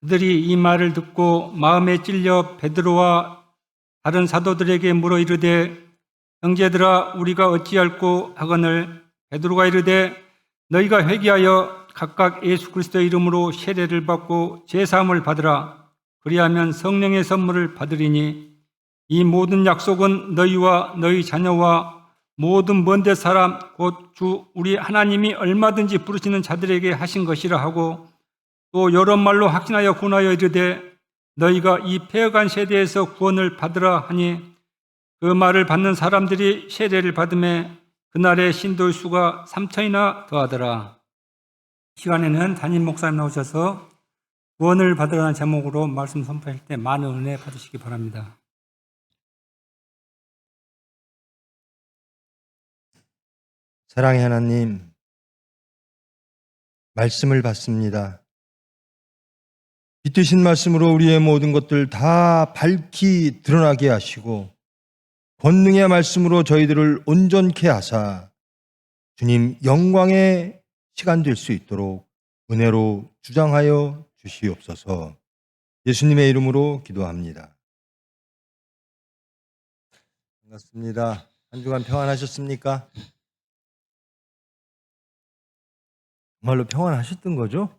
그들이 이 말을 듣고 마음에 찔려 베드로와 다른 사도들에게 물어 이르되 형제들아 우리가 어찌할꼬 하거늘 베드로가 이르되 너희가 회개하여 각각 예수 그리스도의 이름으로 세례를 받고 제사함을 받으라. 그리하면 성령의 선물을 받으리니 이 모든 약속은 너희와 너희 자녀와 모든 먼데 사람 곧 주 우리 하나님이 얼마든지 부르시는 자들에게 하신 것이라 하고 또 여러 말로 확신하여 권하여 이르되 너희가 이 폐허간 세대에서 구원을 받으라 하니 그 말을 받는 사람들이 세례를 받음에 그날의 신도의 수가 3,000이나 더하더라. 이 시간에는 담임 목사님 나오셔서 구원을 받으라는 제목으로 말씀 선포할 때 많은 은혜 받으시기 바랍니다. 사랑의 하나님, 말씀을 받습니다. 빛되신 말씀으로 우리의 모든 것들 다 밝히 드러나게 하시고 권능의 말씀으로 저희들을 온전케 하사 주님 영광의 시간 될 수 있도록 은혜로 주장하여 주시옵소서. 예수님의 이름으로 기도합니다. 반갑습니다. 한 주간 평안하셨습니까? 정말로 평안하셨던 거죠?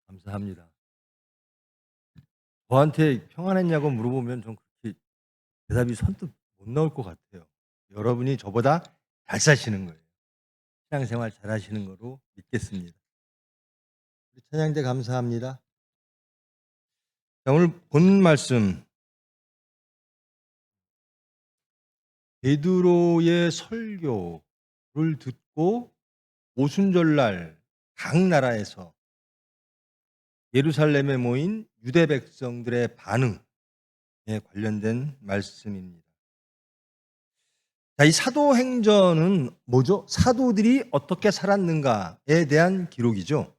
감사합니다. 저한테 평안했냐고 물어보면 좀 그렇게 대답이 선뜻 못 나올 것 같아요. 여러분이 저보다 잘 사시는 거예요. 신앙생활 잘 하시는 거로 믿겠습니다. 우리 찬양대 감사합니다. 자, 오늘 본 말씀 베드로의 설교를 듣고 오순절날 각 나라에서 예루살렘에 모인 유대 백성들의 반응에 관련된 말씀입니다. 자, 이 사도행전은 뭐죠? 사도들이 어떻게 살았는가에 대한 기록이죠.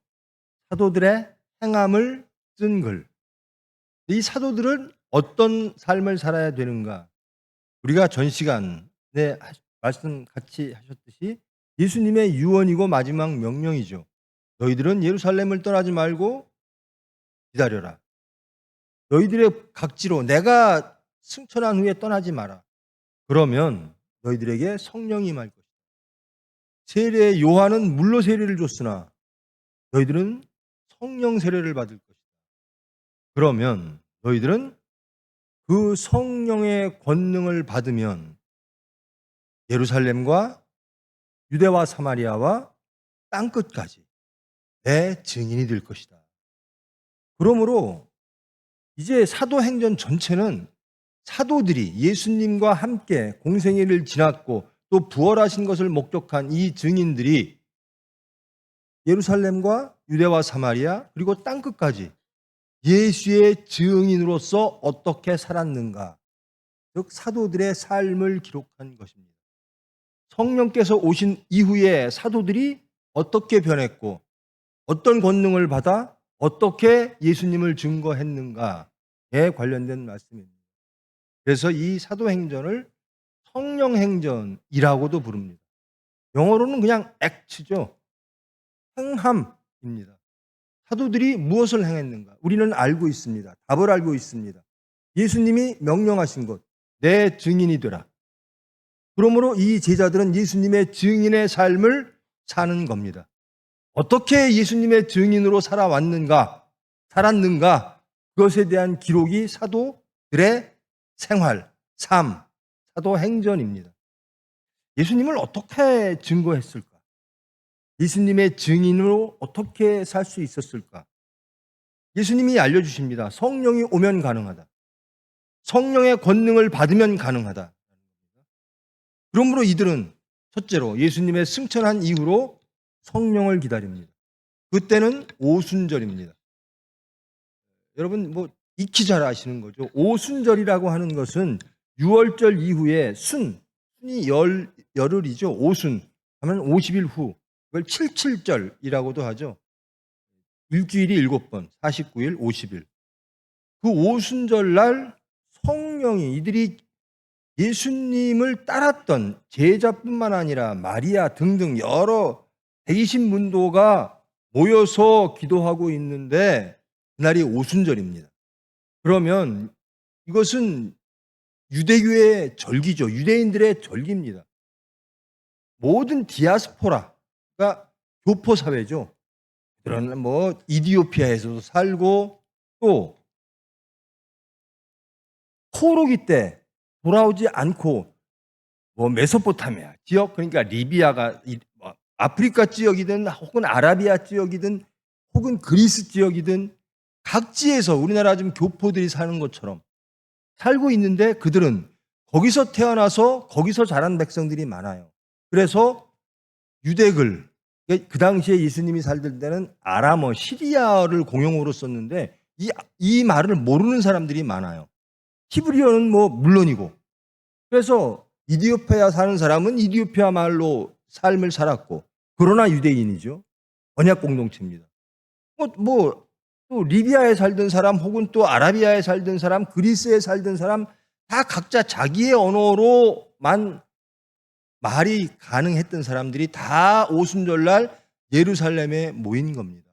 사도들의 행함을 쓴 글. 이 사도들은 어떤 삶을 살아야 되는가? 우리가 전 시간에 말씀 같이 하셨듯이 예수님의 유언이고 마지막 명령이죠. 너희들은 예루살렘을 떠나지 말고 기다려라. 너희들의 각지로 내가 승천한 후에 떠나지 마라. 그러면 너희들에게 성령이 임할 것이다. 세례 요한은 물로 세례를 줬으나 너희들은 성령 세례를 받을 것이다. 그러면 너희들은 그 성령의 권능을 받으면 예루살렘과 유대와 사마리아와 땅끝까지 내 증인이 될 것이다. 그러므로 이제 사도행전 전체는 사도들이 예수님과 함께 공생애를 지났고 또 부활하신 것을 목격한 이 증인들이 예루살렘과 유대와 사마리아 그리고 땅끝까지 예수의 증인으로서 어떻게 살았는가, 즉 사도들의 삶을 기록한 것입니다. 성령께서 오신 이후에 사도들이 어떻게 변했고 어떤 권능을 받아 어떻게 예수님을 증거했는가에 관련된 말씀입니다. 그래서 이 사도행전을 성령행전이라고도 부릅니다. 영어로는 그냥 act죠. 행함입니다. 사도들이 무엇을 행했는가? 우리는 알고 있습니다. 답을 알고 있습니다. 예수님이 명령하신 것, 내 증인이 되라. 그러므로 이 제자들은 예수님의 증인의 삶을 사는 겁니다. 어떻게 예수님의 증인으로 살았는가, 그것에 대한 기록이 사도들의 생활, 삶, 사도행전입니다. 예수님을 어떻게 증거했을까? 예수님의 증인으로 어떻게 살 수 있었을까? 예수님이 알려주십니다. 성령이 오면 가능하다. 성령의 권능을 받으면 가능하다. 그러므로 이들은 첫째로 예수님의 승천한 이후로 성령을 기다립니다. 그때는 오순절입니다. 여러분 익히 잘 아시는 거죠. 오순절이라고 하는 것은 6월절 이후에 순이 열흘이죠. 오순 하면 50일 후, 그걸 77절이라고도 하죠. 일주일이 7번, 49일, 50일. 그 오순절 날 성령이 이들이 예수님을 따랐던 제자뿐만 아니라 마리아 등등 여러 대이신 문도가 모여서 기도하고 있는데 그날이 오순절입니다. 그러면 이것은 유대교의 절기죠. 유대인들의 절기입니다. 모든 디아스포라가 교포 사회죠. 그런 뭐 이디오피아에서도 살고 또 포로기 때 돌아오지 않고 뭐 메소포타미아 지역, 그러니까 리비아가 아프리카 지역이든 혹은 아라비아 지역이든 혹은 그리스 지역이든 각지에서 우리나라 지금 교포들이 사는 것처럼 살고 있는데 그들은 거기서 태어나서 거기서 자란 백성들이 많아요. 그래서 유대글, 그 당시에 예수님이 살던 때는 아람어, 시리아를 공용어로 썼는데 이 말을 모르는 사람들이 많아요. 히브리어는 뭐 물론이고. 그래서 이디오피아 사는 사람은 이디오피아 말로 삶을 살았고, 그러나 유대인이죠. 언약 공동체입니다. 또 리비아에 살던 사람 혹은 또 아라비아에 살던 사람, 그리스에 살던 사람 다 각자 자기의 언어로만 말이 가능했던 사람들이 다 오순절날 예루살렘에 모인 겁니다.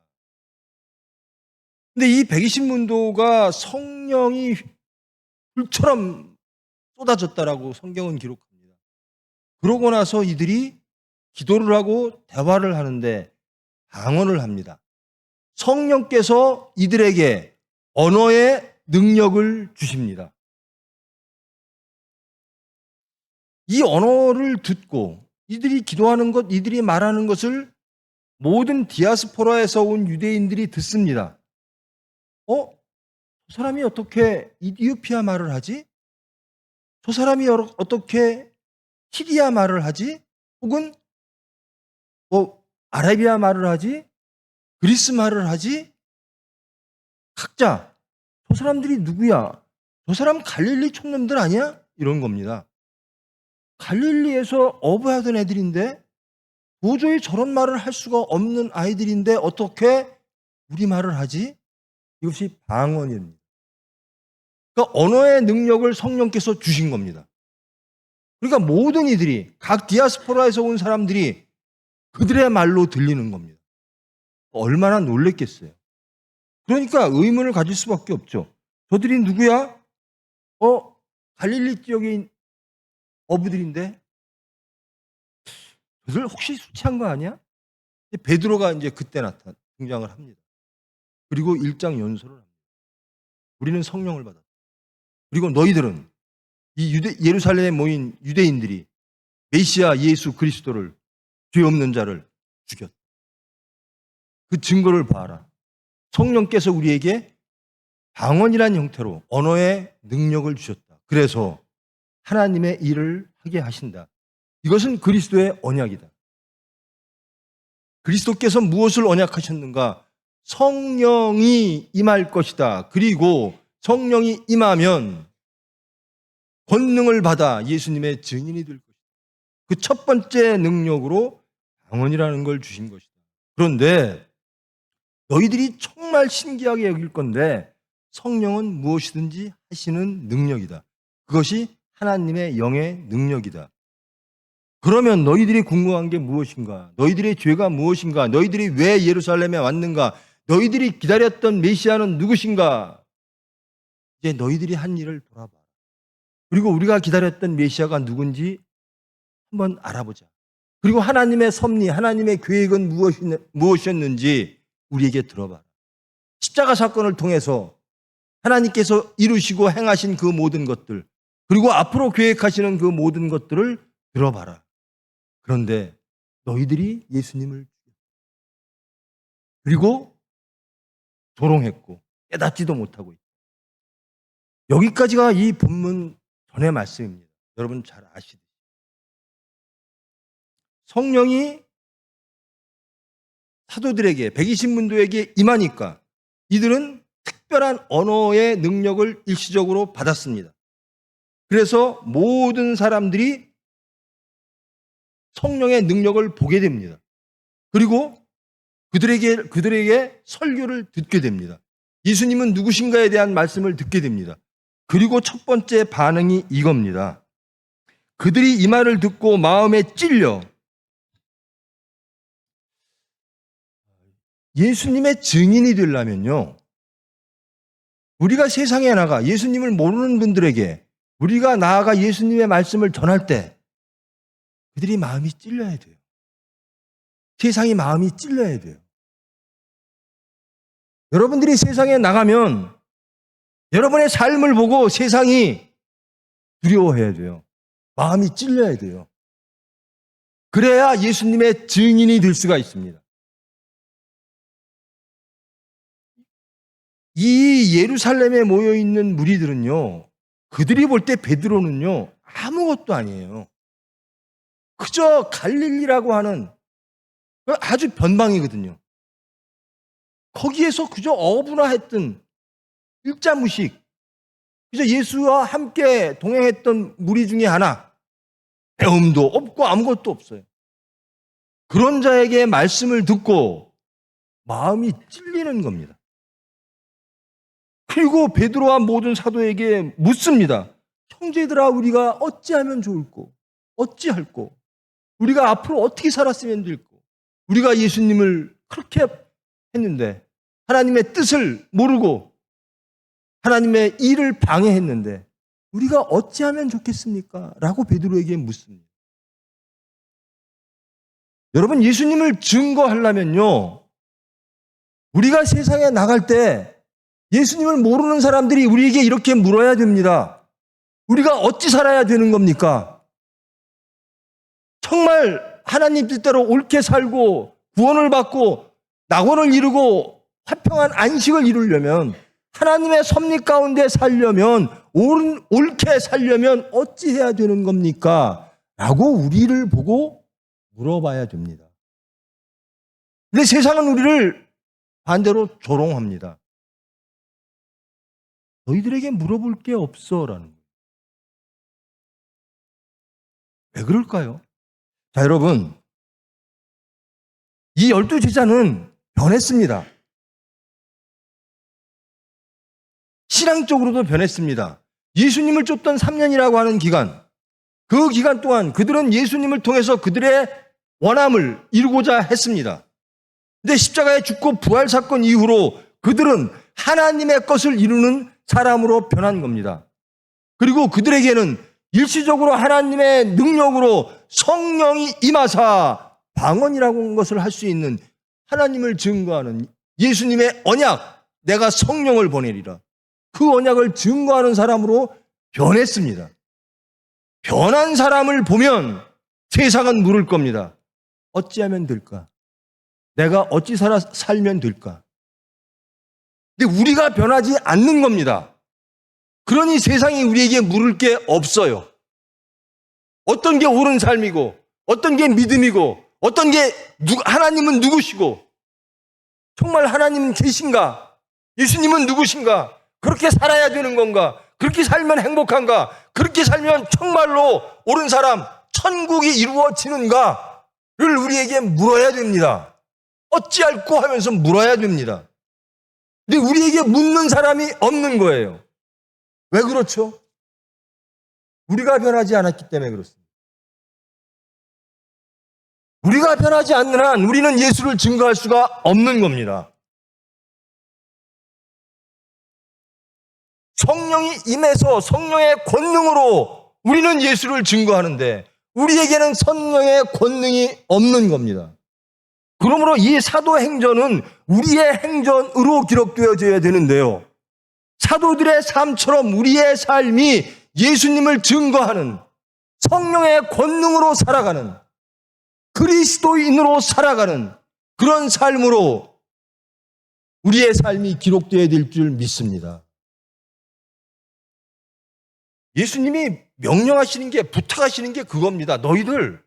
근데 이 120문도가 성령이 불처럼 쏟아졌다라고 성경은 기록합니다. 그러고 나서 이들이 기도를 하고 대화를 하는데 방언을 합니다. 성령께서 이들에게 언어의 능력을 주십니다. 이 언어를 듣고 이들이 기도하는 것, 이들이 말하는 것을 모든 디아스포라에서 온 유대인들이 듣습니다. 저 사람이 어떻게 이디오피아 말을 하지? 저 사람이 어떻게 시리아 말을 하지? 혹은 아라비아 말을 하지? 그리스 말을 하지? 각자 저 사람들이 누구야? 저 사람 갈릴리 촌놈들 아니야? 이런 겁니다. 갈릴리에서 어부하던 애들인데 도저히 저런 말을 할 수가 없는 아이들인데 어떻게 우리 말을 하지? 이것이 방언입니다. 그러니까 언어의 능력을 성령께서 주신 겁니다. 그러니까 모든 이들이 각 디아스포라에서 온 사람들이 그들의 말로 들리는 겁니다. 얼마나 놀랬겠어요. 그러니까 의문을 가질 수밖에 없죠. 저들이 누구야? 갈릴리 지역에 어부들인데 저들 혹시 술 취한 거 아니야? 베드로가 이제 그때 등장을 합니다. 그리고 일장 연설을 합니다. 우리는 성령을 받았다. 그리고 너희들은 이 예루살렘에 모인 유대인들이 메시아 예수 그리스도를, 죄 없는 자를 죽였다. 그 증거를 봐라. 성령께서 우리에게 방언이라는 형태로 언어의 능력을 주셨다. 그래서 하나님의 일을 하게 하신다. 이것은 그리스도의 언약이다. 그리스도께서 무엇을 언약하셨는가? 성령이 임할 것이다. 그리고 성령이 임하면 권능을 받아 예수님의 증인이 될 것이다. 그 첫 번째 능력으로 방언이라는 걸 주신 것이다. 그런데 너희들이 정말 신기하게 여길 건데 성령은 무엇이든지 하시는 능력이다. 그것이 하나님의 영의 능력이다. 그러면 너희들이 궁금한 게 무엇인가? 너희들의 죄가 무엇인가? 너희들이 왜 예루살렘에 왔는가? 너희들이 기다렸던 메시아는 누구신가? 이제 너희들이 한 일을 돌아봐. 그리고 우리가 기다렸던 메시아가 누군지 한번 알아보자. 그리고 하나님의 섭리, 하나님의 계획은 무엇이었는지 우리에게 들어봐라. 십자가 사건을 통해서 하나님께서 이루시고 행하신 그 모든 것들, 그리고 앞으로 계획하시는 그 모든 것들을 들어봐라. 그런데 너희들이 예수님을 그리고 조롱했고 깨닫지도 못하고 있다. 여기까지가 이 본문 전의 말씀입니다. 여러분 잘 아시듯이 성령이 사도들에게 120문도에게 임하니까 이들은 특별한 언어의 능력을 일시적으로 받았습니다. 그래서 모든 사람들이 성령의 능력을 보게 됩니다. 그리고 그들에게 설교를 듣게 됩니다. 예수님은 누구신가에 대한 말씀을 듣게 됩니다. 그리고 첫 번째 반응이 이겁니다. 그들이 이 말을 듣고 마음에 찔려 예수님의 증인이 되려면요, 우리가 세상에 나가 예수님을 모르는 분들에게 우리가 나아가 예수님의 말씀을 전할 때 그들이 마음이 찔려야 돼요. 세상이 마음이 찔려야 돼요. 여러분들이 세상에 나가면 여러분의 삶을 보고 세상이 두려워해야 돼요. 마음이 찔려야 돼요. 그래야 예수님의 증인이 될 수가 있습니다. 이 예루살렘에 모여있는 무리들은요, 그들이 볼 때 베드로는요, 아무것도 아니에요. 그저 갈릴리라고 하는 아주 변방이거든요. 거기에서 그저 어부나했던 일자무식, 그저 예수와 함께 동행했던 무리 중에 하나, 배움도 없고 아무것도 없어요. 그런 자에게 말씀을 듣고 마음이 찔리는 겁니다. 그리고 베드로와 모든 사도에게 묻습니다. 형제들아, 우리가 어찌하면 좋을꼬? 어찌할꼬? 우리가 앞으로 어떻게 살았으면 될꼬? 우리가 예수님을 그렇게 했는데, 하나님의 뜻을 모르고 하나님의 일을 방해했는데 우리가 어찌하면 좋겠습니까? 라고 베드로에게 묻습니다. 여러분, 예수님을 증거하려면요, 우리가 세상에 나갈 때 예수님을 모르는 사람들이 우리에게 이렇게 물어야 됩니다. 우리가 어찌 살아야 되는 겁니까? 정말 하나님 뜻대로 옳게 살고 구원을 받고 낙원을 이루고 화평한 안식을 이루려면, 하나님의 섭리 가운데 살려면, 옳게 살려면 어찌해야 되는 겁니까? 라고 우리를 보고 물어봐야 됩니다. 근데 세상은 우리를 반대로 조롱합니다. 너희들에게 물어볼 게 없어 라는 거예요. 왜 그럴까요? 자, 여러분, 이 12제자는 변했습니다. 신앙적으로도 변했습니다. 예수님을 쫓던 3년이라고 하는 기간, 그 기간 동안 그들은 예수님을 통해서 그들의 원함을 이루고자 했습니다. 근데 십자가에 죽고 부활 사건 이후로 그들은 하나님의 것을 이루는 사람으로 변한 겁니다. 그리고 그들에게는 일시적으로 하나님의 능력으로 성령이 임하사 방언이라고 하는 것을 할 수 있는, 하나님을 증거하는 예수님의 언약, 내가 성령을 보내리라, 그 언약을 증거하는 사람으로 변했습니다. 변한 사람을 보면 세상은 물을 겁니다. 어찌하면 될까? 내가 어찌 살면 될까? 근데 우리가 변하지 않는 겁니다. 그러니 세상이 우리에게 물을 게 없어요. 어떤 게 옳은 삶이고, 어떤 게 믿음이고, 어떤 게 하나님은 누구시고, 정말 하나님은 계신가? 예수님은 누구신가? 그렇게 살아야 되는 건가? 그렇게 살면 행복한가? 그렇게 살면 정말로 옳은 사람, 천국이 이루어지는가를 우리에게 물어야 됩니다. 어찌할꼬 하면서 물어야 됩니다. 근데 우리에게 묻는 사람이 없는 거예요. 왜 그렇죠? 우리가 변하지 않았기 때문에 그렇습니다. 우리가 변하지 않는 한 우리는 예수를 증거할 수가 없는 겁니다. 성령이 임해서 성령의 권능으로 우리는 예수를 증거하는데 우리에게는 성령의 권능이 없는 겁니다. 그러므로 이 사도행전은 우리의 행전으로 기록되어져야 되는데요, 사도들의 삶처럼 우리의 삶이 예수님을 증거하는, 성령의 권능으로 살아가는, 그리스도인으로 살아가는 그런 삶으로 우리의 삶이 기록되어야 될 줄 믿습니다. 예수님이 명령하시는 게, 부탁하시는 게 그겁니다. 너희들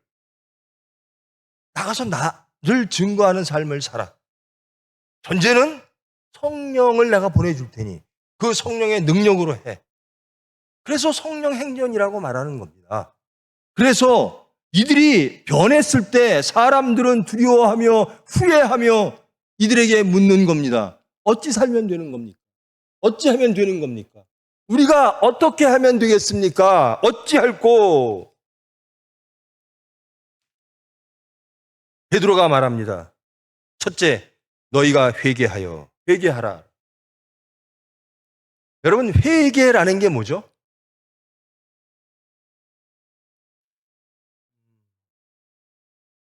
나가서 나를 증거하는 삶을 살아. 전제는 성령을 내가 보내줄 테니 그 성령의 능력으로 해. 그래서 성령 행전이라고 말하는 겁니다. 그래서 이들이 변했을 때 사람들은 두려워하며 후회하며 이들에게 묻는 겁니다. 어찌 살면 되는 겁니까? 어찌 하면 되는 겁니까? 우리가 어떻게 하면 되겠습니까? 어찌할꼬? 베드로가 말합니다. 첫째, 너희가 회개하여 회개하라. 여러분, 회개라는 게 뭐죠?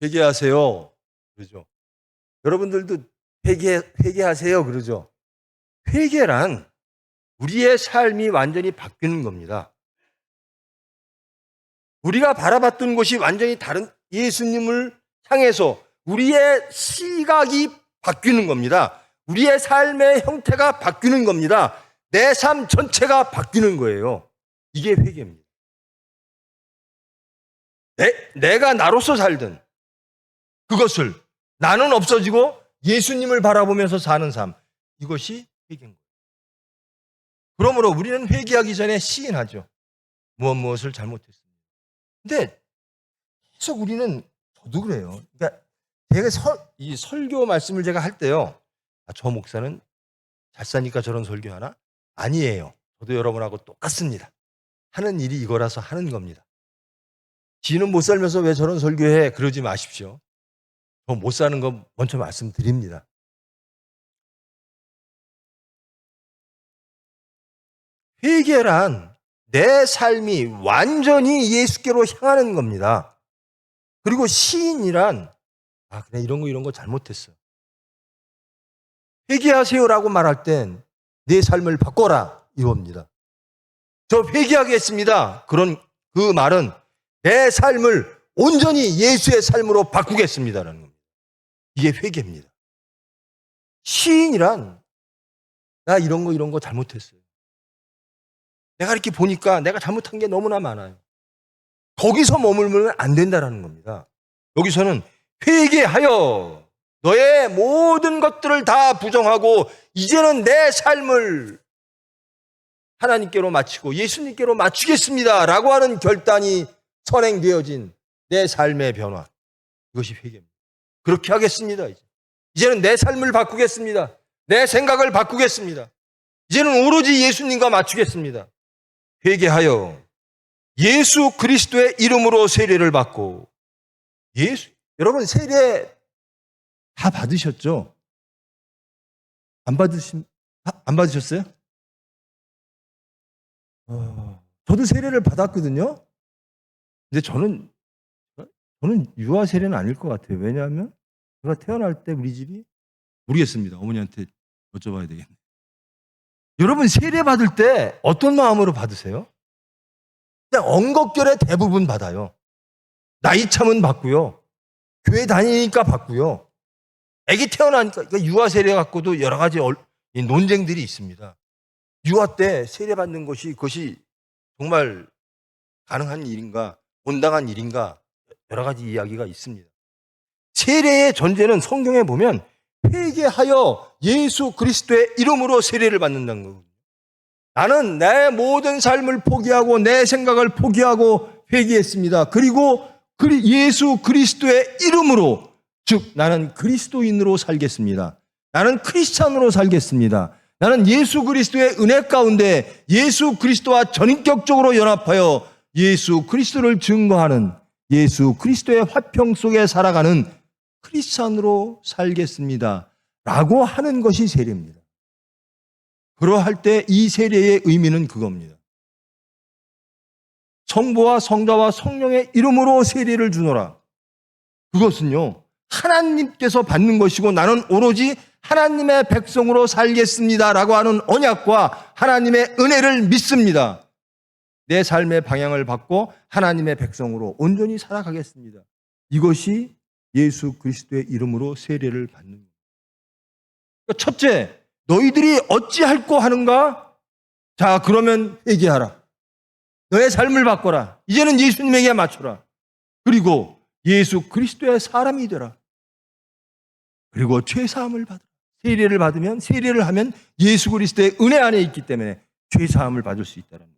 회개하세요. 그러죠. 여러분들도 회개하세요. 그러죠. 회개란 우리의 삶이 완전히 바뀌는 겁니다. 우리가 바라봤던 것이 완전히 다른 예수님을 향해서 우리의 시각이 바뀌는 겁니다. 우리의 삶의 형태가 바뀌는 겁니다. 내 삶 전체가 바뀌는 거예요. 이게 회개입니다. 내가 나로서 살든 그것을 나는 없어지고 예수님을 바라보면서 사는 삶, 이것이 회개인 거예요. 그러므로 우리는 회개하기 전에 시인하죠. 무엇을 잘못했습니다. 근데 계속 우리는, 저도 그래요. 그러니까 제가 이 설교 말씀을 제가 할 때요, 저 목사는 잘 사니까 저런 설교하나? 아니에요. 저도 여러분하고 똑같습니다. 하는 일이 이거라서 하는 겁니다. 지는 못 살면서 왜 저런 설교해? 그러지 마십시오. 저 못 사는 거 먼저 말씀드립니다. 회개란 내 삶이 완전히 예수께로 향하는 겁니다. 그리고 시인이란, 그냥 이런 거 잘못했어. 회개하세요라고 말할 땐 내 삶을 바꿔라, 이겁니다. 저 회개하겠습니다. 그 말은 내 삶을 온전히 예수의 삶으로 바꾸겠습니다라는 겁니다. 이게 회개입니다. 시인이란, 나 이런 거 잘못했어요. 내가 이렇게 보니까 내가 잘못한 게 너무나 많아요. 거기서 머물면 안 된다라는 겁니다. 여기서는 회개하여 너의 모든 것들을 다 부정하고 이제는 내 삶을 하나님께로 마치고 예수님께로 맞추겠습니다 라고 하는 결단이 선행되어진 내 삶의 변화, 이것이 회개입니다. 그렇게 하겠습니다. 이제는 내 삶을 바꾸겠습니다. 내 생각을 바꾸겠습니다. 이제는 오로지 예수님과 맞추겠습니다. 회개하여 예수 그리스도의 이름으로 세례를 받고, 여러분 세례 다 받으셨죠? 안 받으셨어요? 저도 세례를 받았거든요. 근데 저는 유아 세례는 아닐 것 같아요. 왜냐하면 제가 태어날 때 우리 집이, 모르겠습니다. 어머니한테 여쭤봐야 되겠네. 여러분 세례 받을 때 어떤 마음으로 받으세요? 그냥 엉겁결에 대부분 받아요. 나이 참은 받고요. 교회 다니니까 받고요. 아기 태어나니까, 그러니까 유아 세례 갖고도 여러 가지 논쟁들이 있습니다. 유아 때 세례 받는 그것이 정말 가능한 일인가, 온당한 일인가, 여러 가지 이야기가 있습니다. 세례의 전제는 성경에 보면 회개하여 예수 그리스도의 이름으로 세례를 받는다는 거거든요. 나는 내 모든 삶을 포기하고 내 생각을 포기하고 회개했습니다. 그리고 예수 그리스도의 이름으로, 즉 나는 그리스도인으로 살겠습니다. 나는 크리스찬으로 살겠습니다. 나는 예수 그리스도의 은혜 가운데 예수 그리스도와 전인격적으로 연합하여 예수 그리스도를 증거하는, 예수 그리스도의 화평 속에 살아가는 크리스찬으로 살겠습니다 라고 하는 것이 세례입니다. 그러할 때 이 세례의 의미는 그겁니다. 성부와 성자와 성령의 이름으로 세례를 주노라. 그것은요, 하나님께서 받는 것이고 나는 오로지 하나님의 백성으로 살겠습니다 라고 하는 언약과 하나님의 은혜를 믿습니다. 내 삶의 방향을 받고 하나님의 백성으로 온전히 살아가겠습니다. 이것이 예수 그리스도의 이름으로 세례를 받는 겁니다. 첫째, 너희들이 어찌할꼬 하는가? 자, 그러면 회개하라. 너의 삶을 바꿔라. 이제는 예수님에게 맞춰라. 그리고 예수 그리스도의 사람이 되라. 그리고 죄사함을 받으라. 세례를 받으면, 세례를 하면 예수 그리스도의 은혜 안에 있기 때문에 죄사함을 받을 수 있다는 거예요.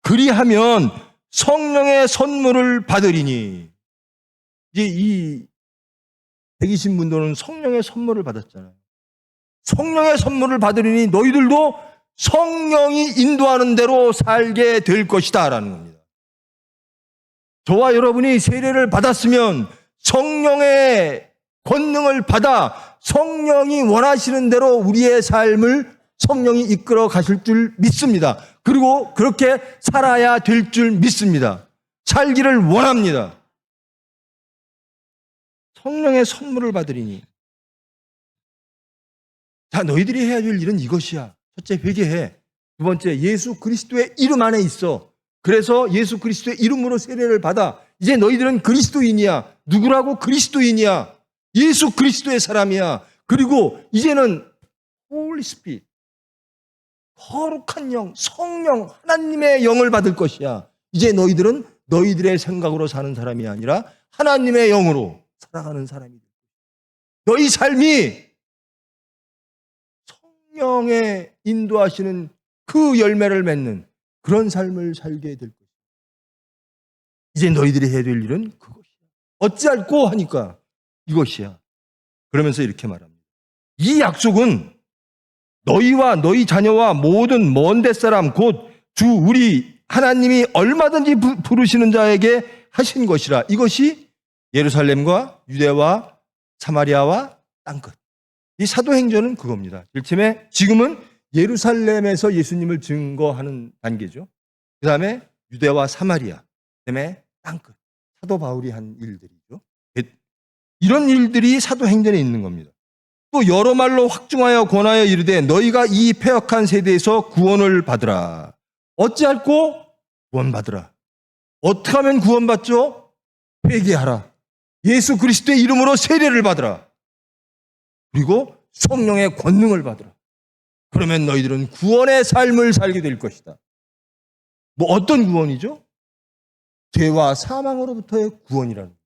그리하면 성령의 선물을 받으리니. 이제 이 120문도는 성령의 선물을 받았잖아요. 성령의 선물을 받으리니 너희들도 성령이 인도하는 대로 살게 될 것이다 라는 겁니다. 저와 여러분이 세례를 받았으면 성령의 권능을 받아 성령이 원하시는 대로 우리의 삶을 성령이 이끌어 가실 줄 믿습니다. 그리고 그렇게 살아야 될 줄 믿습니다. 살기를 원합니다. 성령의 선물을 받으리니. 자, 너희들이 해야 될 일은 이것이야. 첫째, 회개해. 두 번째, 예수 그리스도의 이름 안에 있어. 그래서 예수 그리스도의 이름으로 세례를 받아. 이제 너희들은 그리스도인이야. 누구라고? 그리스도인이야. 예수 그리스도의 사람이야. 그리고 이제는 홀리 스피릿, 거룩한 영, 성령, 하나님의 영을 받을 것이야. 이제 너희들은 너희들의 생각으로 사는 사람이 아니라 하나님의 영으로 살아가는 사람이 돼. 너희 삶이 성령의 인도하시는 그 열매를 맺는 그런 삶을 살게 될 것이야. 이제 너희들이 해야 될 일은 그것이야. 어찌할꼬 하니까 이것이야. 그러면서 이렇게 말합니다. 이 약속은 너희와 너희 자녀와 모든 먼 데 사람 곧 주 우리 하나님이 얼마든지 부르시는 자에게 하신 것이라. 이것이 예루살렘과 유대와 사마리아와 땅끝. 이 사도행전은 그겁니다. 일침에 지금은 예루살렘에서 예수님을 증거하는 단계죠. 그 다음에 유대와 사마리아, 그 다음에 땅끝. 사도 바울이 한 일들이죠. 이런 일들이 사도행전에 있는 겁니다. 또 여러 말로 확증하여 권하여 이르되 너희가 이 패역한 세대에서 구원을 받으라. 어찌할꼬? 구원받으라. 어떻게 하면 구원받죠? 회개하라. 예수 그리스도의 이름으로 세례를 받으라. 그리고 성령의 권능을 받으라. 그러면 너희들은 구원의 삶을 살게 될 것이다. 뭐 어떤 구원이죠? 죄와 사망으로부터의 구원이라는 거예요.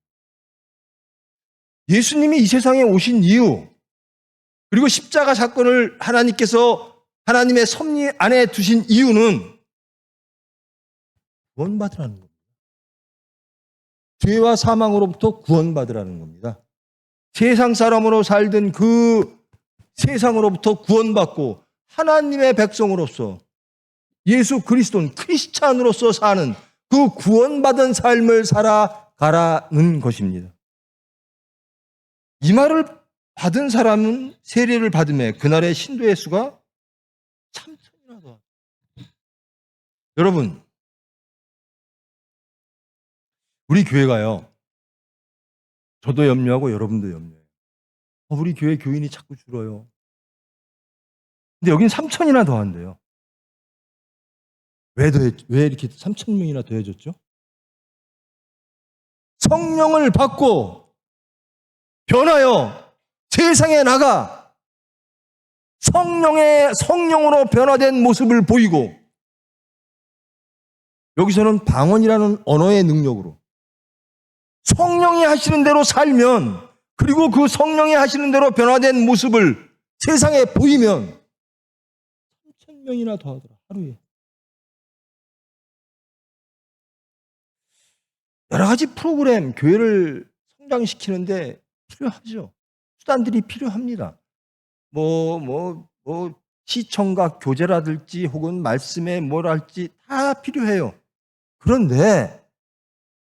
예수님이 이 세상에 오신 이유, 그리고 십자가 사건을 하나님께서 하나님의 섭리 안에 두신 이유는 구원받으라는 겁니다. 죄와 사망으로부터 구원받으라는 겁니다. 세상 사람으로 살던 그 세상으로부터 구원받고 하나님의 백성으로서 예수 그리스도는 크리스찬으로서 사는 그 구원받은 삶을 살아가라는 것입니다. 이 말을 받은 사람은 세례를 받음에 그날의 신도의 수가 3,000이나 더. 여러분, 우리 교회가요, 저도 염려하고 여러분도 염려해요. 우리 교회 교인이 자꾸 줄어요. 근데 여긴 3,000이나 더 한대요. 왜 이렇게 3,000명이나 더해졌죠? 성령을 받고 변하여 세상에 나가 성령으로 변화된 모습을 보이고, 여기서는 방언이라는 언어의 능력으로 성령이 하시는 대로 살면, 그리고 그 성령이 하시는 대로 변화된 모습을 세상에 보이면 3,000명이나 더 하더라, 하루에. 여러 가지 프로그램, 교회를 성장시키는데 필요하죠. 수단들이 필요합니다. 시청각 교제라든지 혹은 말씀에 뭘 할지 다 필요해요. 그런데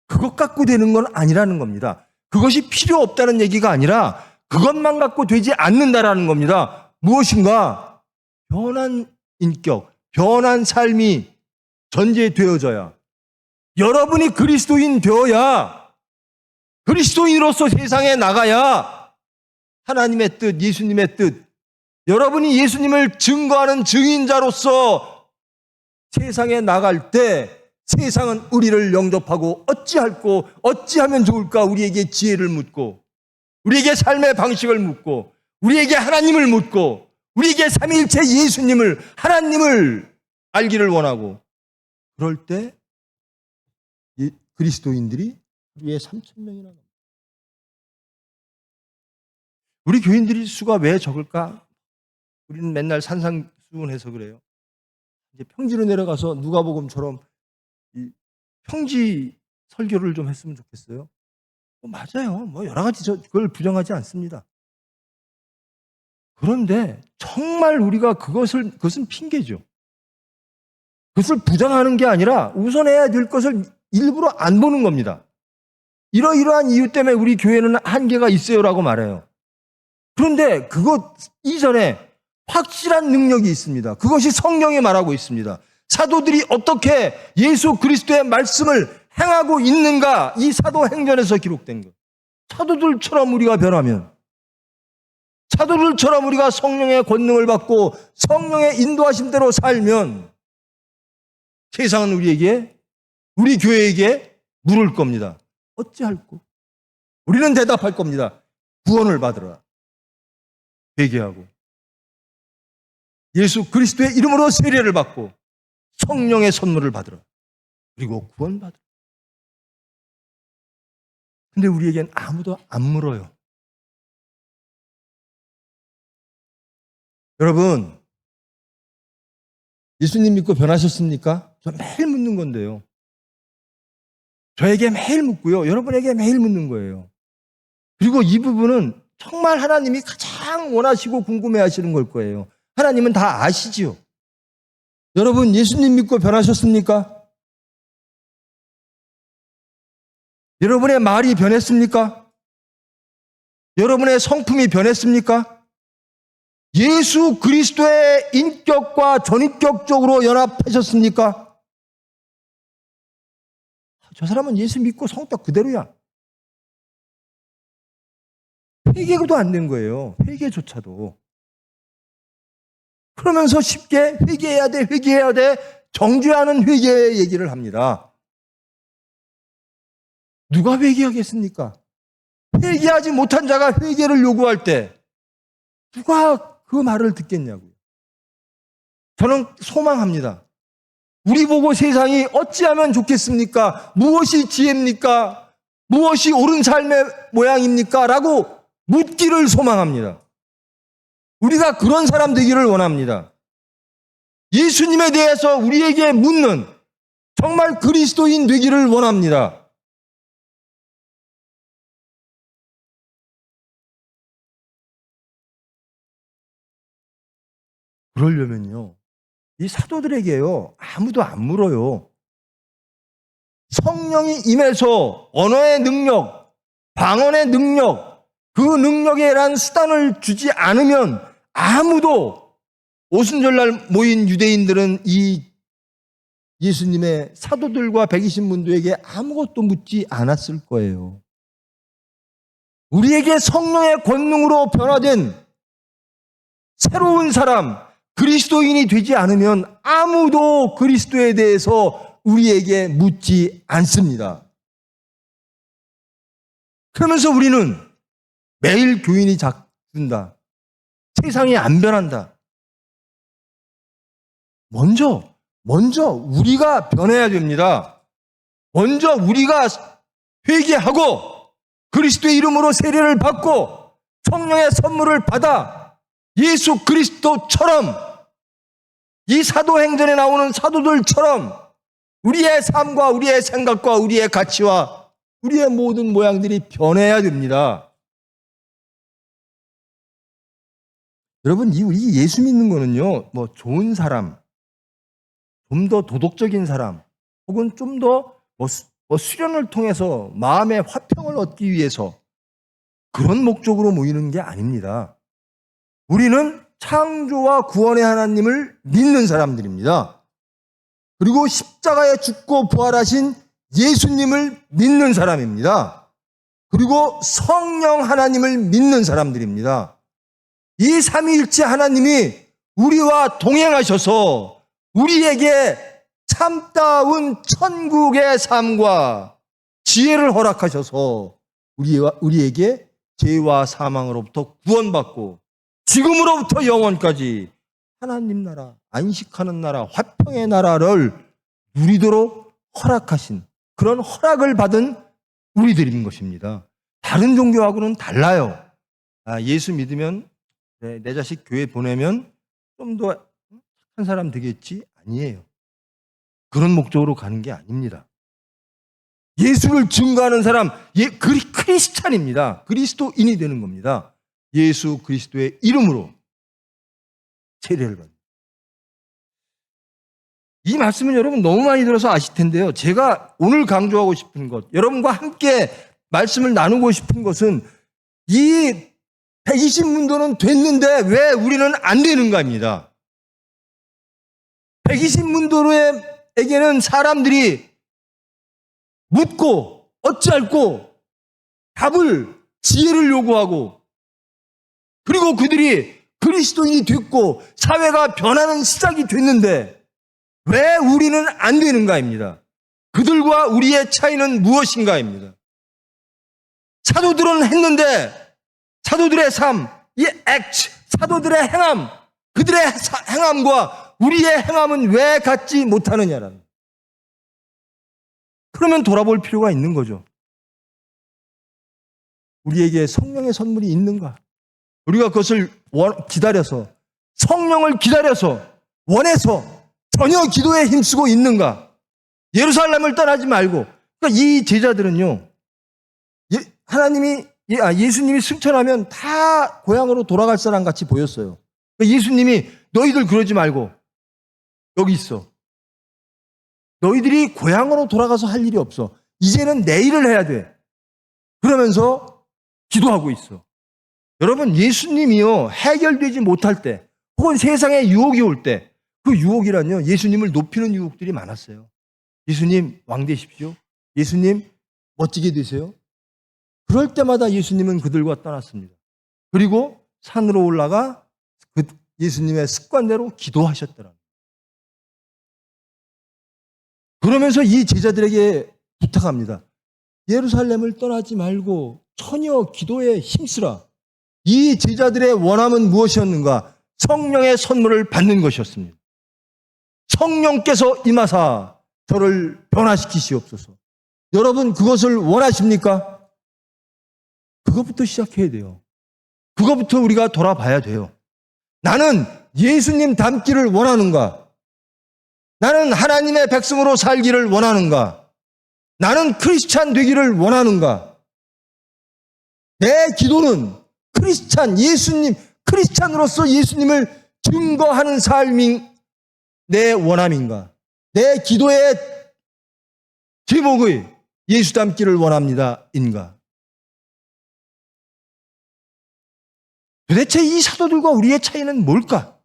그것 갖고 되는 건 아니라는 겁니다. 그것이 필요 없다는 얘기가 아니라 그것만 갖고 되지 않는다라는 겁니다. 무엇인가? 변한 인격, 변한 삶이 전제되어져야, 여러분이 그리스도인 되어야, 그리스도인으로서 세상에 나가야 하나님의 뜻, 예수님의 뜻, 여러분이 예수님을 증거하는 증인자로서 세상에 나갈 때 세상은 우리를 영접하고 어찌할꼬, 어찌하면 좋을까? 우리에게 지혜를 묻고, 우리에게 삶의 방식을 묻고, 우리에게 하나님을 묻고, 우리에게 삼위일체 예수님을, 하나님을 알기를 원하고, 그럴 때 그리스도인들이 우리의 3,000명이나 넘어요. 우리 교인들이 수가 왜 적을까? 우리는 맨날 산상수훈해서 그래요. 이제 평지로 내려가서 누가복음처럼 이 평지 설교를 좀 했으면 좋겠어요. 맞아요. 여러 가지 그걸 부정하지 않습니다. 그런데 정말 우리가 그것은 핑계죠. 그것을 부정하는 게 아니라 우선해야 될 것을 일부러 안 보는 겁니다. 이러이러한 이유 때문에 우리 교회는 한계가 있어요라고 말해요. 그런데 그것 이전에 확실한 능력이 있습니다. 그것이 성경에 말하고 있습니다. 사도들이 어떻게 예수 그리스도의 말씀을 행하고 있는가, 이 사도행전에서 기록된 것. 사도들처럼 우리가 변하면, 사도들처럼 우리가 성령의 권능을 받고 성령의 인도하심대로 살면 세상은 우리에게, 우리 교회에게 물을 겁니다. 어찌할꼬? 우리는 대답할 겁니다. 구원을 받으라. 회개하고 예수 그리스도의 이름으로 세례를 받고 성령의 선물을 받으라. 그리고 구원받으라. 근데 우리에겐 아무도 안 물어요. 여러분, 예수님 믿고 변하셨습니까? 저 매일 묻는 건데요. 저에게 매일 묻고요. 여러분에게 매일 묻는 거예요. 그리고 이 부분은 정말 하나님이 가장 원하시고 궁금해 하시는 걸 거예요. 하나님은 다 아시지요. 여러분, 예수님 믿고 변하셨습니까? 여러분의 말이 변했습니까? 여러분의 성품이 변했습니까? 예수 그리스도의 인격과 전인격적으로 연합하셨습니까? 저 사람은 예수 믿고 성격 그대로야. 회개도 안 된 거예요. 회개조차도. 그러면서 쉽게 회개해야 돼, 정죄하는 회개의 얘기를 합니다. 누가 회개하겠습니까? 회개하지 못한 자가 회개를 요구할 때 누가 그 말을 듣겠냐고요. 저는 소망합니다. 우리 보고 세상이 어찌하면 좋겠습니까? 무엇이 지혜입니까? 무엇이 옳은 삶의 모양입니까? 라고 묻기를 소망합니다. 우리가 그런 사람 되기를 원합니다. 예수님에 대해서 우리에게 묻는 정말 그리스도인 되기를 원합니다. 그러려면요, 이 사도들에게요, 아무도 안 물어요. 성령이 임해서 언어의 능력, 방언의 능력, 그 능력에 대한 수단을 주지 않으면 아무도, 오순절날 모인 유대인들은 이 예수님의 사도들과 120문도에게 아무것도 묻지 않았을 거예요. 우리에게 성령의 권능으로 변화된 새로운 사람, 그리스도인이 되지 않으면 아무도 그리스도에 대해서 우리에게 묻지 않습니다. 그러면서 우리는 매일 교인이 작든다. 세상이 안 변한다. 먼저 우리가 변해야 됩니다. 먼저 우리가 회개하고 그리스도의 이름으로 세례를 받고 성령의 선물을 받아 예수 그리스도처럼, 이 사도행전에 나오는 사도들처럼 우리의 삶과 우리의 생각과 우리의 가치와 우리의 모든 모양들이 변해야 됩니다. 여러분, 우리 예수 믿는 거는요, 뭐 좋은 사람, 좀 더 도덕적인 사람, 혹은 좀 더 수련을 통해서 마음의 화평을 얻기 위해서 그런 목적으로 모이는 게 아닙니다. 우리는 창조와 구원의 하나님을 믿는 사람들입니다. 그리고 십자가에 죽고 부활하신 예수님을 믿는 사람입니다. 그리고 성령 하나님을 믿는 사람들입니다. 이 삼위일체 하나님이 우리와 동행하셔서 우리에게 참다운 천국의 삶과 지혜를 허락하셔서 우리에게 죄와 사망으로부터 구원받고 지금으로부터 영원까지 하나님 나라, 안식하는 나라, 화평의 나라를 누리도록 허락하신, 그런 허락을 받은 우리들인 것입니다. 다른 종교하고는 달라요. 예수 믿으면 내 자식 교회 보내면 좀 더 착한 사람 되겠지? 아니에요. 그런 목적으로 가는 게 아닙니다. 예수를 증거하는 사람, 크리스찬입니다. 그리스도인이 되는 겁니다. 예수 그리스도의 이름으로 세례를 받는. 이 말씀은 여러분 너무 많이 들어서 아실 텐데요. 제가 오늘 강조하고 싶은 것, 여러분과 함께 말씀을 나누고 싶은 것은 이 120문도는 됐는데 왜 우리는 안 되는가입니다. 120문도에게는 사람들이 묻고 어찌할꼬 답을 지혜를 요구하고 그리고 그들이 그리스도인이 됐고 사회가 변하는 시작이 됐는데 왜 우리는 안 되는가입니다. 그들과 우리의 차이는 무엇인가입니다. 사도들은 했는데 사도들의 삶, 이 액트, 사도들의 행함, 그들의 행함과 우리의 행함은 왜 같지 못하느냐라는. 그러면 돌아볼 필요가 있는 거죠. 우리에게 성령의 선물이 있는가? 우리가 그것을 기다려서, 성령을 기다려서, 원해서 전혀 기도에 힘쓰고 있는가? 예루살렘을 떠나지 말고. 그러니까 이 제자들은요, 예수님이 승천하면 다 고향으로 돌아갈 사람 같이 보였어요. 그러니까 예수님이 너희들 그러지 말고 여기 있어. 너희들이 고향으로 돌아가서 할 일이 없어. 이제는 내 일을 해야 돼. 그러면서 기도하고 있어. 여러분, 예수님이요, 해결되지 못할 때, 혹은 세상에 유혹이 올 때, 그 유혹이란요, 예수님을 높이는 유혹들이 많았어요. 예수님, 왕 되십시오. 예수님, 멋지게 되세요. 그럴 때마다 예수님은 그들과 떠났습니다. 그리고 산으로 올라가 그 예수님의 습관대로 기도하셨더라. 그러면서 이 제자들에게 부탁합니다. 예루살렘을 떠나지 말고 전혀 기도에 힘쓰라. 이 제자들의 원함은 무엇이었는가? 성령의 선물을 받는 것이었습니다. 성령께서 임하사 저를 변화시키시옵소서. 여러분, 그것을 원하십니까? 그것부터 시작해야 돼요. 그것부터 우리가 돌아봐야 돼요. 나는 예수님 닮기를 원하는가? 나는 하나님의 백성으로 살기를 원하는가? 나는 크리스찬 되기를 원하는가? 내 기도는 크리스찬으로서 예수님을 증거하는 삶이 내 원함인가? 내 기도의 제목의 예수 닮기를 원합니다. 인가? 도대체 이 사도들과 우리의 차이는 뭘까?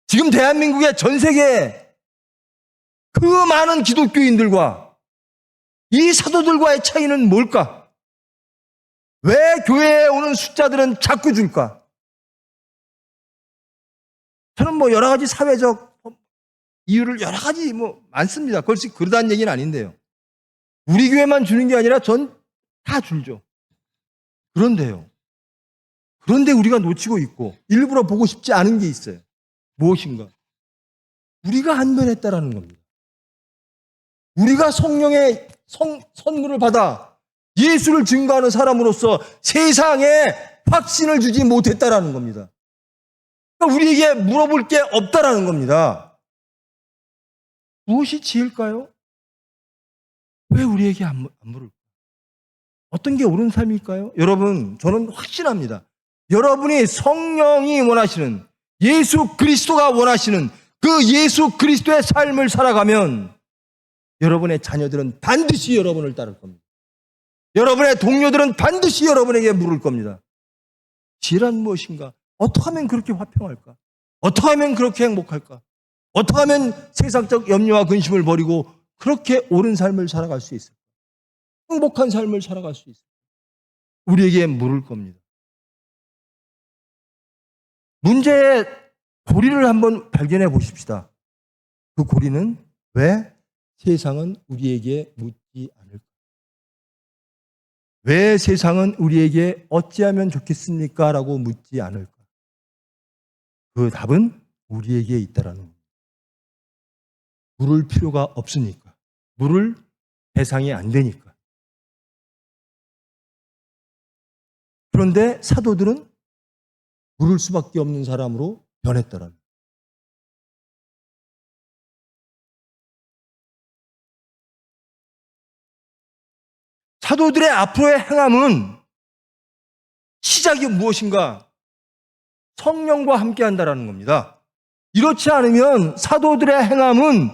지금 대한민국의 전 세계 그 많은 기독교인들과 이 사도들과의 차이는 뭘까? 왜 교회에 오는 숫자들은 자꾸 줄까? 저는 여러 가지 사회적 이유를 여러 가지 많습니다. 그것이 그러다는 얘기는 아닌데요. 우리 교회만 주는 게 아니라 전 다 줄죠. 그런데 우리가 놓치고 있고 일부러 보고 싶지 않은 게 있어요. 무엇인가? 우리가 안 변했다라는 겁니다. 우리가 성령의 선물을 받아 예수를 증거하는 사람으로서 세상에 확신을 주지 못했다라는 겁니다. 그러니까 우리에게 물어볼 게 없다라는 겁니다. 무엇이 지혜일까요? 왜 우리에게 안 물을까? 어떤 게 옳은 삶일까요? 여러분, 저는 확신합니다. 여러분이 성령이 원하시는, 예수 그리스도가 원하시는 그 예수 그리스도의 삶을 살아가면 여러분의 자녀들은 반드시 여러분을 따를 겁니다. 여러분의 동료들은 반드시 여러분에게 물을 겁니다. 지혜란 무엇인가? 어떻게 하면 그렇게 화평할까? 어떻게 하면 그렇게 행복할까? 어떻게 하면 세상적 염려와 근심을 버리고 그렇게 옳은 삶을 살아갈 수 있을까? 행복한 삶을 살아갈 수 있을까? 우리에게 물을 겁니다. 문제의 고리를 한번 발견해 보십시다. 그 고리는 왜 세상은 우리에게 묻지 않을까? 왜 세상은 우리에게 어찌하면 좋겠습니까? 라고 묻지 않을까? 그 답은 우리에게 있다라는 겁니다. 물을 필요가 없으니까. 물을 배상이 안 되니까. 그런데 사도들은 물을 수밖에 없는 사람으로 변했더라는 거예요. 사도들의 앞으로의 행함은 시작이 무엇인가? 성령과 함께 한다라는 겁니다. 이렇지 않으면 사도들의 행함은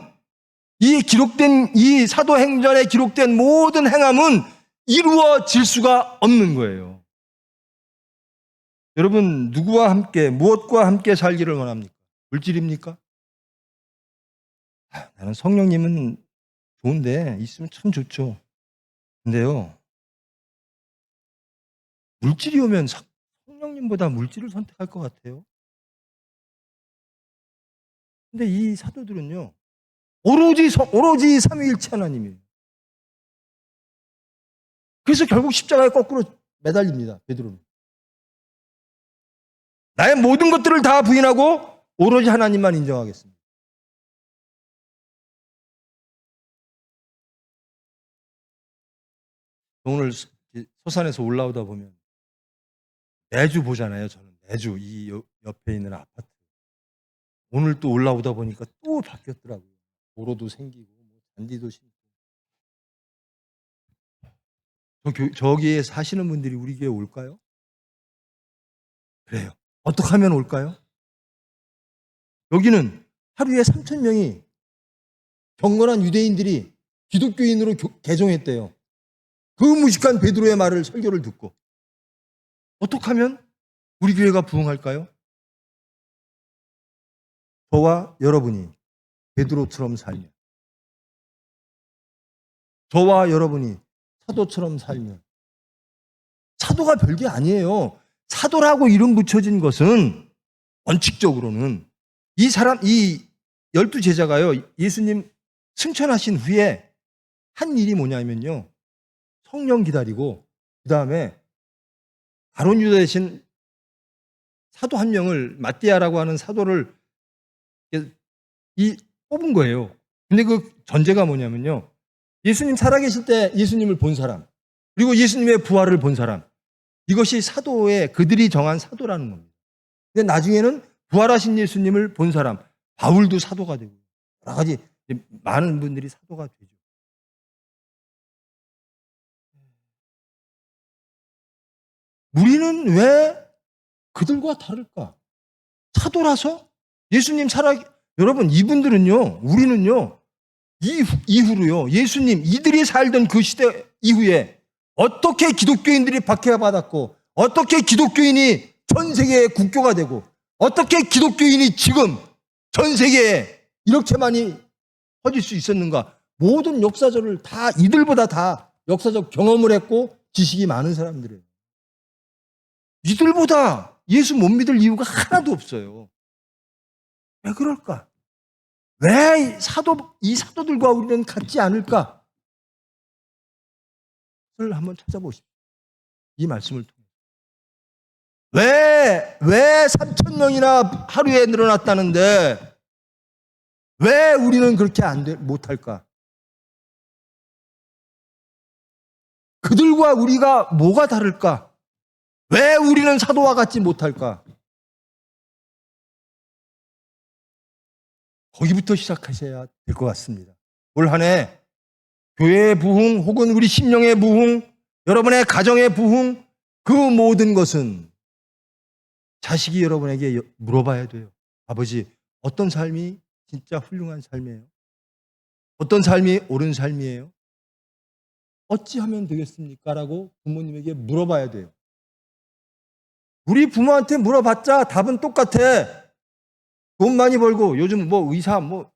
이 사도행전에 기록된 모든 행함은 이루어질 수가 없는 거예요. 여러분, 누구와 함께, 무엇과 함께 살기를 원합니까? 물질입니까? 나는 성령님은 좋은데 있으면 참 좋죠. 근데요, 물질이 오면 성령님보다 물질을 선택할 것 같아요. 근데 이 사도들은요, 오로지 삼위일체 하나님이에요. 그래서 결국 십자가에 거꾸로 매달립니다, 베드로는. 나의 모든 것들을 다 부인하고 오로지 하나님만 인정하겠습니다. 오늘 서산에서 올라오다 보면 매주 보잖아요. 저는 매주 이 옆에 있는 아파트. 오늘 또 올라오다 보니까 또 바뀌었더라고요. 도로도 생기고 잔디도 심고. 저기에 사시는 분들이 우리 교회 올까요? 그래요. 어떻게 하면 올까요? 여기는 하루에 3,000명이 경건한 유대인들이 기독교인으로 개종했대요. 그 무식한 베드로의 말을, 설교를 듣고. 어떻게 하면 우리 교회가 부흥할까요? 저와 여러분이 베드로처럼 살면, 저와 여러분이 사도처럼 살면, 사도가 별게 아니에요. 사도라고 이름 붙여진 것은 원칙적으로는 이 12제자가요, 예수님 승천하신 후에 한 일이 뭐냐면요, 성령 기다리고 그 다음에 가룟 유다 대신 사도 한 명을, 마띠아라고 하는 사도를 뽑은 거예요. 근데 그 전제가 뭐냐면요, 예수님 살아계실 때 예수님을 본 사람, 그리고 예수님의 부활을 본 사람, 이것이 사도의, 그들이 정한 사도라는 겁니다. 근데 나중에는 부활하신 예수님을 본 사람, 바울도 사도가 되고 여러 가지 많은 분들이 사도가 되죠. 우리는 왜 그들과 다를까? 사도라서? 여러분, 이분들은요, 우리는요, 이후로요, 예수님, 이들이 살던 그 시대 이후에 어떻게 기독교인들이 박해받았고, 어떻게 기독교인이 전 세계의 국교가 되고, 어떻게 기독교인이 지금 전 세계에 이렇게 많이 퍼질 수 있었는가? 모든 역사적을 다 이들보다 다 역사적 경험을 했고 지식이 많은 사람들이에요. 이들보다 예수 못 믿을 이유가 하나도 없어요. 왜 그럴까? 왜 이 사도들과 우리는 같지 않을까? 그걸 한번 찾아보십시오. 이 말씀을 통해. 왜 3,000명이나 하루에 늘어났다는데 왜 우리는 그렇게 못할까? 그들과 우리가 뭐가 다를까? 왜 우리는 사도와 같지 못할까? 거기부터 시작하셔야 될 것 같습니다. 올 한 해 교회의 부흥 혹은 우리 심령의 부흥, 여러분의 가정의 부흥, 그 모든 것은 자식이 여러분에게 물어봐야 돼요. 아버지, 어떤 삶이 진짜 훌륭한 삶이에요? 어떤 삶이 옳은 삶이에요? 어찌하면 되겠습니까? 라고 부모님에게 물어봐야 돼요. 우리 부모한테 물어봤자 답은 똑같아. 돈 많이 벌고 요즘 뭐 의사 뭐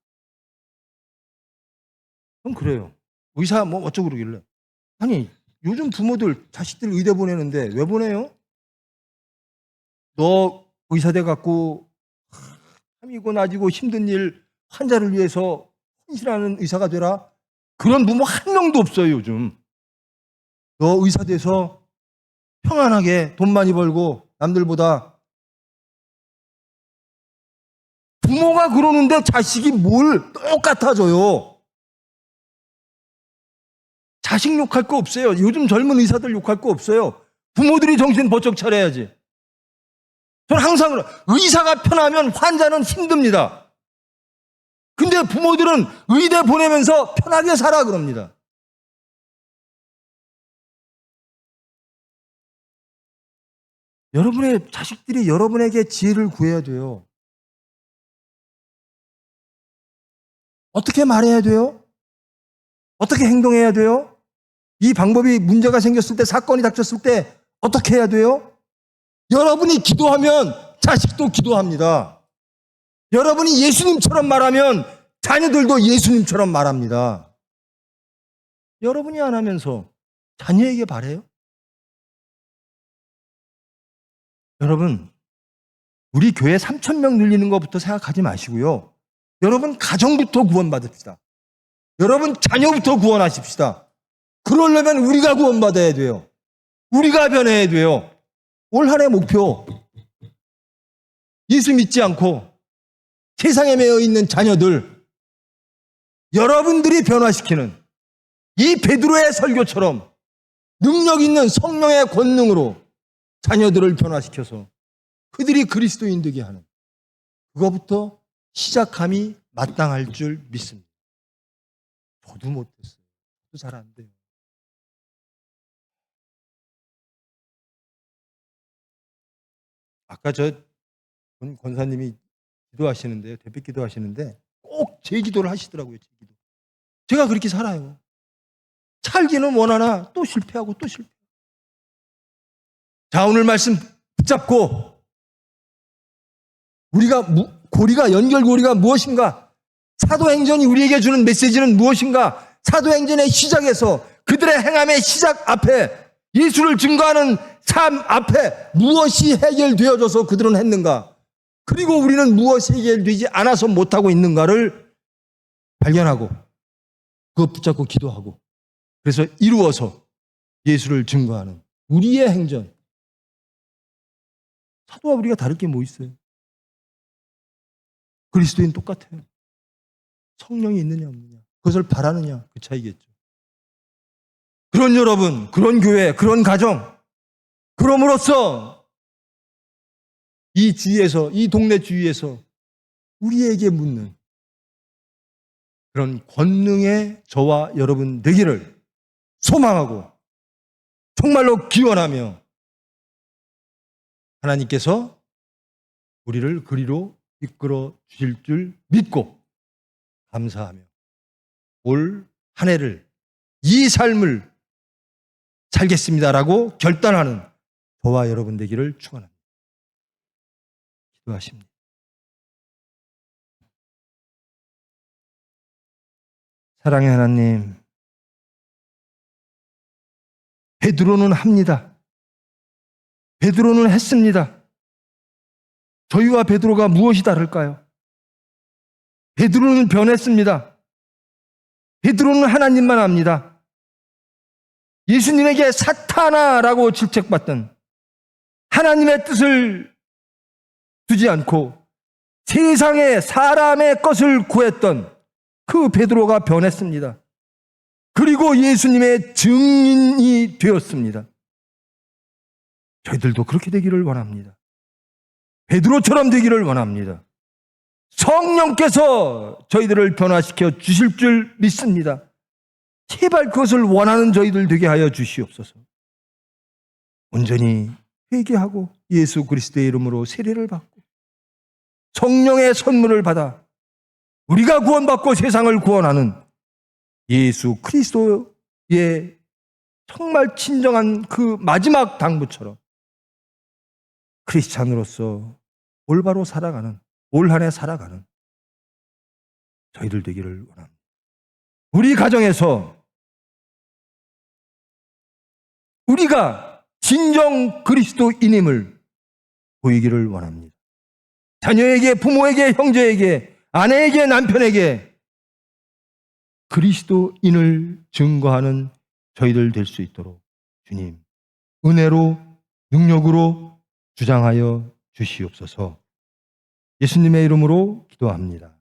그럼 그래요. 의사 뭐 어쩌고 그러길래. 아니, 요즘 부모들 자식들 의대 보내는데 왜 보내요? 너 의사돼 갖고 참이고 나지고 힘든 일, 환자를 위해서 헌신하는 의사가 되라. 그런 부모 한 명도 없어요, 요즘. 너 의사 돼서 평안하게 돈 많이 벌고 남들보다. 부모가 그러는데 자식이 뭘 똑같아져요. 자식 욕할 거 없어요. 요즘 젊은 의사들 욕할 거 없어요. 부모들이 정신 번쩍 차려야지. 저는 항상 그래요. 의사가 편하면 환자는 힘듭니다. 근데 부모들은 의대 보내면서 편하게 살아 그럽니다. 여러분의 자식들이 여러분에게 지혜를 구해야 돼요. 어떻게 말해야 돼요? 어떻게 행동해야 돼요? 이 방법이 문제가 생겼을 때, 사건이 닥쳤을 때 어떻게 해야 돼요? 여러분이 기도하면 자식도 기도합니다. 여러분이 예수님처럼 말하면 자녀들도 예수님처럼 말합니다. 여러분이 안 하면서 자녀에게 바래요? 여러분, 우리 교회 3,000명 늘리는 것부터 생각하지 마시고요. 여러분 가정부터 구원받읍시다. 여러분 자녀부터 구원하십시다. 그러려면 우리가 구원받아야 돼요. 우리가 변해야 돼요. 올 한 해 목표, 예수 믿지 않고 세상에 매여 있는 자녀들, 여러분들이 변화시키는 이 베드로의 설교처럼 능력 있는 성령의 권능으로 자녀들을 변화시켜서 그들이 그리스도인 되게 하는, 그거부터 시작함이 마땅할 줄 믿습니다. 저도 못했어요. 저도 잘 안 돼요. 아까 저 권사님이 기도하시는데요. 대표 기도하시는데 꼭 제 기도를 하시더라고요. 제 기도. 제가 그렇게 살아요. 살기는 원하나 또 실패하고 또 실패. 자, 오늘 말씀 붙잡고 우리가 고리가, 연결고리가 무엇인가? 사도행전이 우리에게 주는 메시지는 무엇인가? 사도행전의 시작에서 그들의 행함의 시작 앞에, 예수를 증거하는 삶 앞에 무엇이 해결되어져서 그들은 했는가? 그리고 우리는 무엇이 해결되지 않아서 못하고 있는가를 발견하고 그거 붙잡고 기도하고, 그래서 이루어서 예수를 증거하는 우리의 행전. 사도와 우리가 다를 게 뭐 있어요? 그리스도인 똑같아요. 성령이 있느냐 없느냐, 그것을 바라느냐, 그 차이겠죠. 그런 여러분, 그런 교회, 그런 가정, 그럼으로써 이 주위에서, 이 동네 주위에서 우리에게 묻는 그런 권능의 저와 여러분 되기를 소망하고 정말로 기원하며, 하나님께서 우리를 그리로 이끌어 주실 줄 믿고 감사하며 올 한 해를, 이 삶을 살겠습니다라고 결단하는 저와 여러분 되기를 축원합니다. 기도하십니다. 사랑의 하나님, 베드로는 합니다. 베드로는 했습니다. 저희와 베드로가 무엇이 다를까요? 베드로는 변했습니다. 베드로는 하나님만 압니다. 예수님에게 사탄아라고 질책받던, 하나님의 뜻을 두지 않고 세상의 사람의 것을 구했던 그 베드로가 변했습니다. 그리고 예수님의 증인이 되었습니다. 저희들도 그렇게 되기를 원합니다. 베드로처럼 되기를 원합니다. 성령께서 저희들을 변화시켜 주실 줄 믿습니다. 제발 그것을 원하는 저희들 되게 하여 주시옵소서. 온전히 회개하고 예수 그리스도의 이름으로 세례를 받고 성령의 선물을 받아 우리가 구원받고 세상을 구원하는 예수 그리스도의 정말 진정한 그 마지막 당부처럼 크리스찬으로서 올바로 살아가는, 올 한 해 살아가는 저희들 되기를 원합니다. 우리 가정에서 우리가 진정 그리스도인임을 보이기를 원합니다. 자녀에게, 부모에게, 형제에게, 아내에게, 남편에게 그리스도인을 증거하는 저희들 될 수 있도록 주님 은혜로, 능력으로 주장하여 주시옵소서. 예수님의 이름으로 기도합니다.